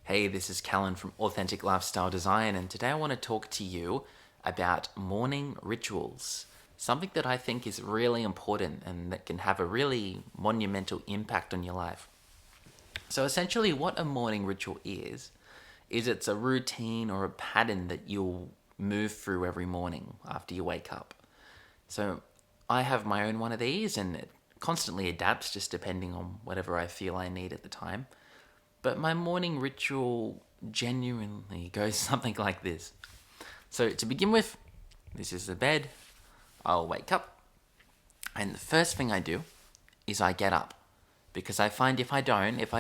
Hey, this is Callan from Authentic Lifestyle Design, and today I want to talk to you about morning rituals. Something that I think is really important and that can have a really monumental impact on your life. So, essentially, what a morning ritual is it's a routine or a pattern that you'll move through every morning after you wake up. So, I have my own one of these, and it constantly adapts just depending on whatever I feel I need at the time. But my morning ritual genuinely goes something like this. So, to begin with, this is the bed. I'll wake up, and the first thing I do is I get up. Because I find if I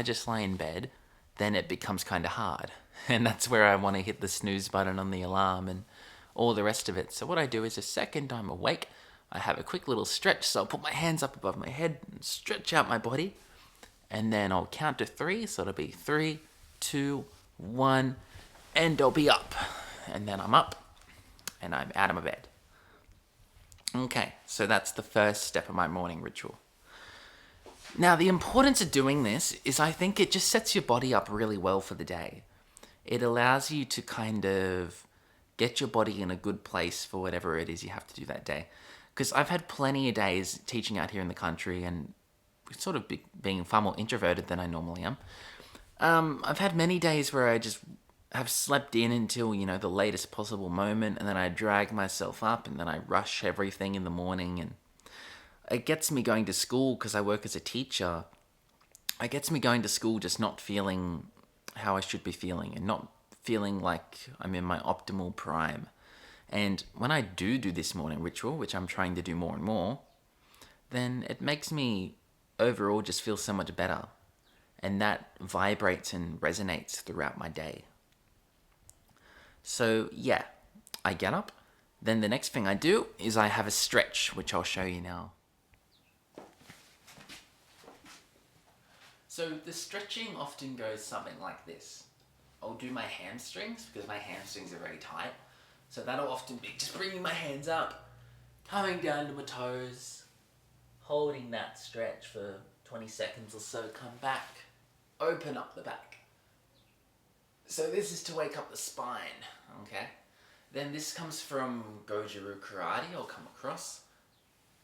just lie in bed, then it becomes kind of hard. And that's where I want to hit the snooze button on the alarm and all the rest of it. So, what I do is the second I'm awake, I have a quick little stretch. So, I'll put my hands up above my head and stretch out my body. And then I'll count to three. So, it'll be 3, 2, 1, and I'll be up. And then I'm up and I'm out of my bed. Okay, so that's the first step of my morning ritual. Now, the importance of doing this is I think it just sets your body up really well for the day. It allows you to kind of get your body in a good place for whatever it is you have to do that day. Because I've had plenty of days teaching out here in the country and sort of being far more introverted than I normally am. I've had many days where I just have slept in until, the latest possible moment, and then I drag myself up, and then I rush everything in the morning, and it gets me going to school because I work as a teacher. It gets me going to school just not feeling how I should be feeling and not feeling like I'm in my optimal prime. And when I do this morning ritual, which I'm trying to do more and more, then it makes me overall just feel so much better. And that vibrates and resonates throughout my day. So yeah, I get up. Then the next thing I do is I have a stretch, which I'll show you now. So the stretching often goes something like this. I'll do my hamstrings because my hamstrings are very tight. So that'll often be just bringing my hands up, coming down to my toes, holding that stretch for 20 seconds or so, come back, open up the back. So this is to wake up the spine, okay? Then this comes from Goju Karate, I'll come across,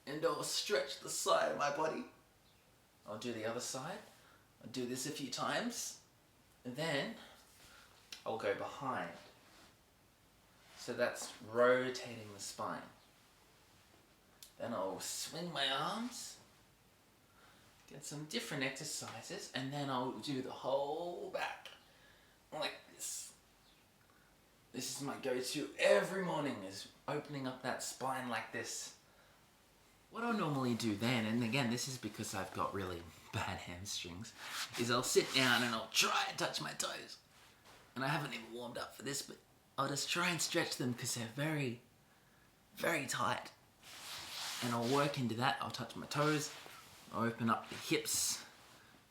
and I'll stretch the side of my body. I'll do the other side. I'll do this a few times, and then I'll go behind. So that's rotating the spine. Then I'll swing my arms, get some different exercises, and then I'll do the whole back like this. This is my go-to every morning, is opening up that spine like this. What I'll normally do then, and again, this is because I've got really bad hamstrings, is I'll sit down and I'll try and touch my toes. And I haven't even warmed up for this, but I'll just try and stretch them because they're very, very tight. And I'll work into that. I'll touch my toes, I'll open up the hips,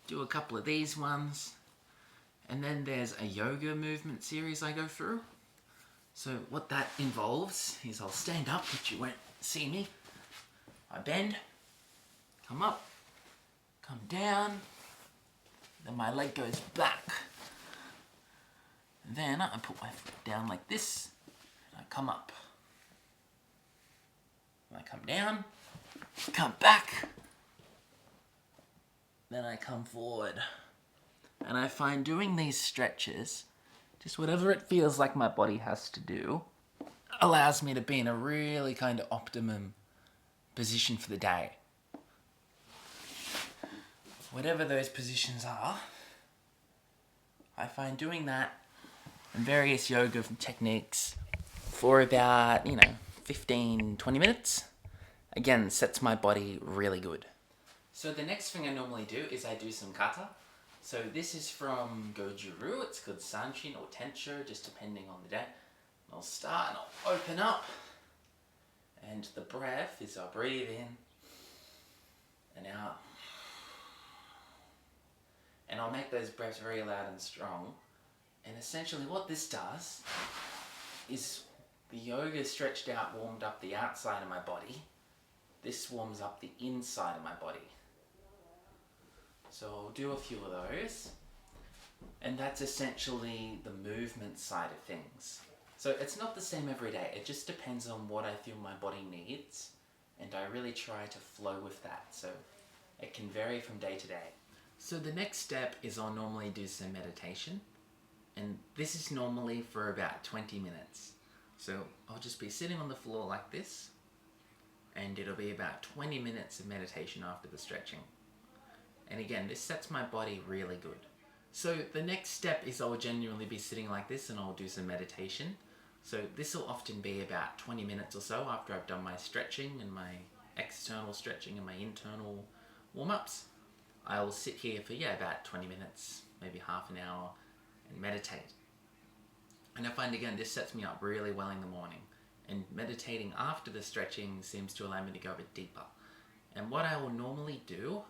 do a couple of these ones, and then there's a yoga movement series I go through. So what that involves is I'll stand up, which you won't see me. I bend, come up, come down, then my leg goes back. And then I put my foot down like this, and I come up. And I come down, come back, then I come forward. And I find doing these stretches, just whatever it feels like my body has to do, allows me to be in a really kind of optimum position for the day. Whatever those positions are, I find doing that and various yoga techniques for about, 15, 20 minutes, again, sets my body really good. So the next thing I normally do is I do some Kata. So this is from Goju-Ryu. It's called Sanshin or Tensho, just depending on the day. I'll start and I'll open up. And the breath is I'll breathe in and out. And I'll make those breaths very loud and strong. And essentially what this does is the yoga stretched out, warmed up the outside of my body. This warms up the inside of my body. So I'll do a few of those. And that's essentially the movement side of things. So it's not the same every day. It just depends on what I feel my body needs. And I really try to flow with that. So it can vary from day to day. So the next step is I'll normally do some meditation. And this is normally for about 20 minutes. So I'll just be sitting on the floor like this. And it'll be about 20 minutes of meditation after the stretching. And again, this sets my body really good. So the next step is I'll genuinely be sitting like this and I'll do some meditation. So this will often be about 20 minutes or so after I've done my stretching and my external stretching and my internal warm-ups. I'll sit here for about 20 minutes, maybe half an hour, and meditate. And I find again this sets me up really well in the morning. And meditating after the stretching seems to allow me to go a bit deeper. And what I will normally do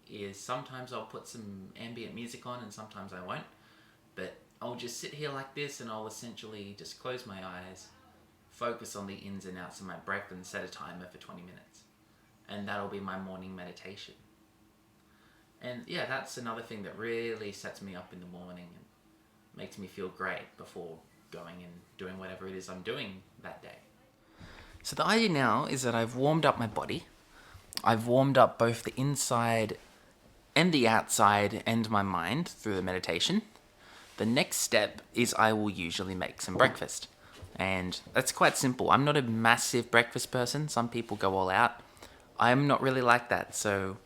is sometimes I'll put some ambient music on and sometimes I won't. But I'll just sit here like this and I'll essentially just close my eyes, focus on the ins and outs of my breath and set a timer for 20 minutes. And that'll be my morning meditation. And that's another thing that really sets me up in the morning and makes me feel great before going and doing whatever it is I'm doing that day. So the idea now is that I've warmed up my body. I've warmed up both the inside and the outside and my mind through the meditation. The next step is I will usually make some breakfast. And that's quite simple. I'm not a massive breakfast person. Some people go all out. I'm not really like that. So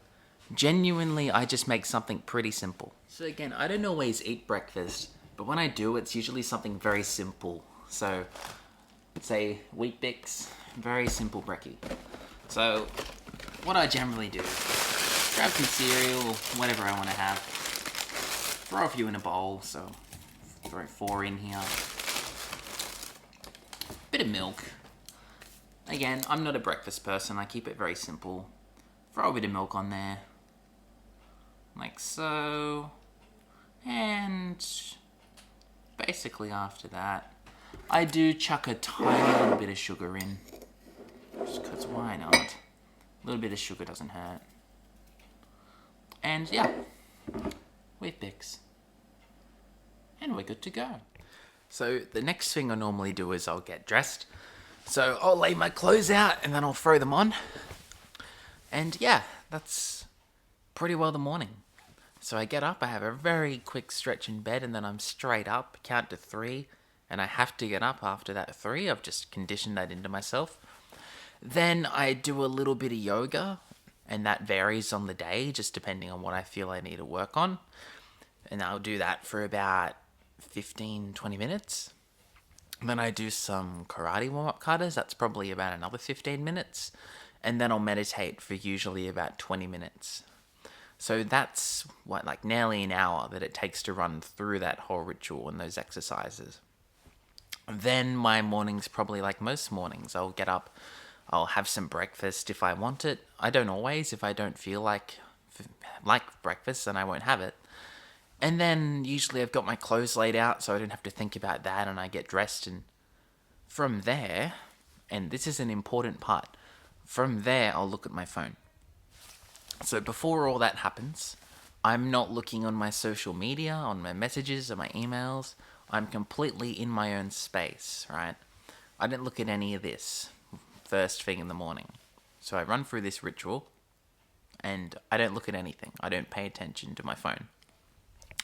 genuinely, I just make something pretty simple. So again, I don't always eat breakfast, but when I do, it's usually something very simple. So say Wheat Bix, very simple brekkie. So what I generally do is grab some cereal or whatever I want to have, throw a few in a bowl, so throw 4 in here, bit of milk. Again, I'm not a breakfast person, I keep it very simple. Throw a bit of milk on there, like so, and basically after that, I do chuck a tiny little bit of sugar in, just because why not? A little bit of sugar doesn't hurt. And Wheat Bix. And we're good to go. So the next thing I normally do is I'll get dressed. So I'll lay my clothes out and then I'll throw them on. And that's pretty well the morning. So I get up, I have a very quick stretch in bed, and then I'm straight up, count to 3, and I have to get up after that 3. I've just conditioned that into myself. Then I do a little bit of yoga, and that varies on the day, just depending on what I feel I need to work on. And I'll do that for about 15-20 minutes. And then I do some karate warm-up katas, that's probably about another 15 minutes. And then I'll meditate for usually about 20 minutes. So that's nearly an hour that it takes to run through that whole ritual and those exercises. Then my mornings, probably like most mornings, I'll get up, I'll have some breakfast if I want it. I don't always. If I don't feel like breakfast, then I won't have it. And then usually I've got my clothes laid out so I don't have to think about that, and I get dressed. And from there, and this is an important part, from there I'll look at my phone. So before all that happens, I'm not looking on my social media, on my messages, or my emails. I'm completely in my own space, right? I don't look at any of this first thing in the morning. So I run through this ritual, and I don't look at anything. I don't pay attention to my phone.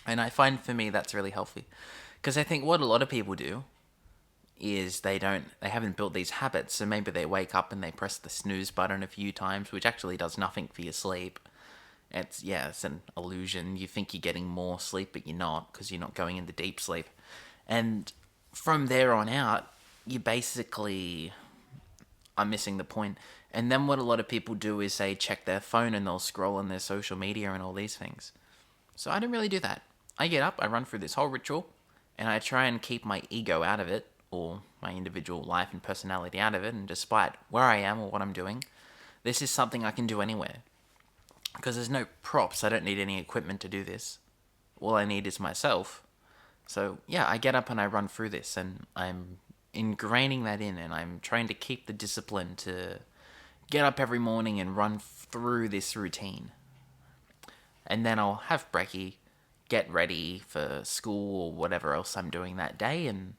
And I find for me that's really healthy. Because I think what a lot of people do is they haven't built these habits, so maybe they wake up and they press the snooze button a few times, which actually does nothing for your sleep. It's an illusion. You think you're getting more sleep, but you're not, because you're not going into deep sleep. And from there on out, you basically are missing the point. And then what a lot of people do is they check their phone and they'll scroll on their social media and all these things. So I don't really do that. I get up, I run through this whole ritual, and I try and keep my ego out of it, or my individual life and personality out of it, and despite where I am or what I'm doing, this is something I can do anywhere. Because there's no props, I don't need any equipment to do this. All I need is myself. So I get up and I run through this, and I'm ingraining that in, and I'm trying to keep the discipline to get up every morning and run through this routine. And then I'll have brekkie, get ready for school or whatever else I'm doing that day, and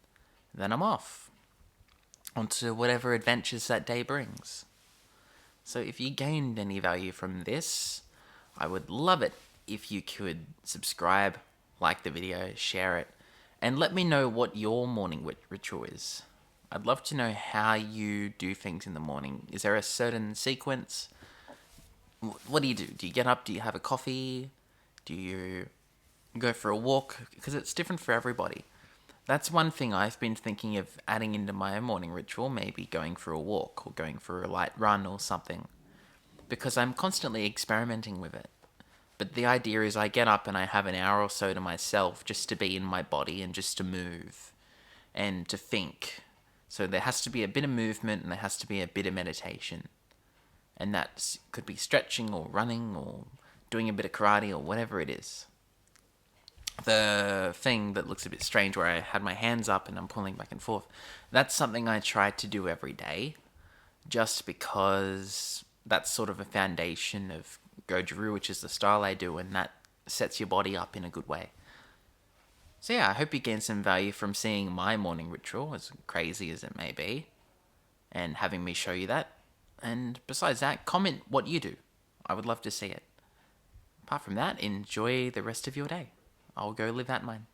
then I'm off onto whatever adventures that day brings. So if you gained any value from this, I would love it if you could subscribe, like the video, share it, and let me know what your morning ritual is. I'd love to know how you do things in the morning. Is there a certain sequence? What do you do? Do you get up? Do you have a coffee? Do you go for a walk? Because it's different for everybody. That's one thing I've been thinking of adding into my morning ritual, maybe going for a walk or going for a light run or something, because I'm constantly experimenting with it. But the idea is I get up and I have an hour or so to myself just to be in my body and just to move and to think. So there has to be a bit of movement and there has to be a bit of meditation. And that could be stretching or running or doing a bit of karate or whatever it is. The thing that looks a bit strange where I had my hands up and I'm pulling back and forth, that's something I try to do every day, just because that's sort of a foundation of Goju-Ryu, which is the style I do, and that sets your body up in a good way. So yeah, I hope you gain some value from seeing my morning ritual, as crazy as it may be, and having me show you that. And besides that, comment what you do. I would love to see it. Apart from that, enjoy the rest of your day. I'll go live that mine.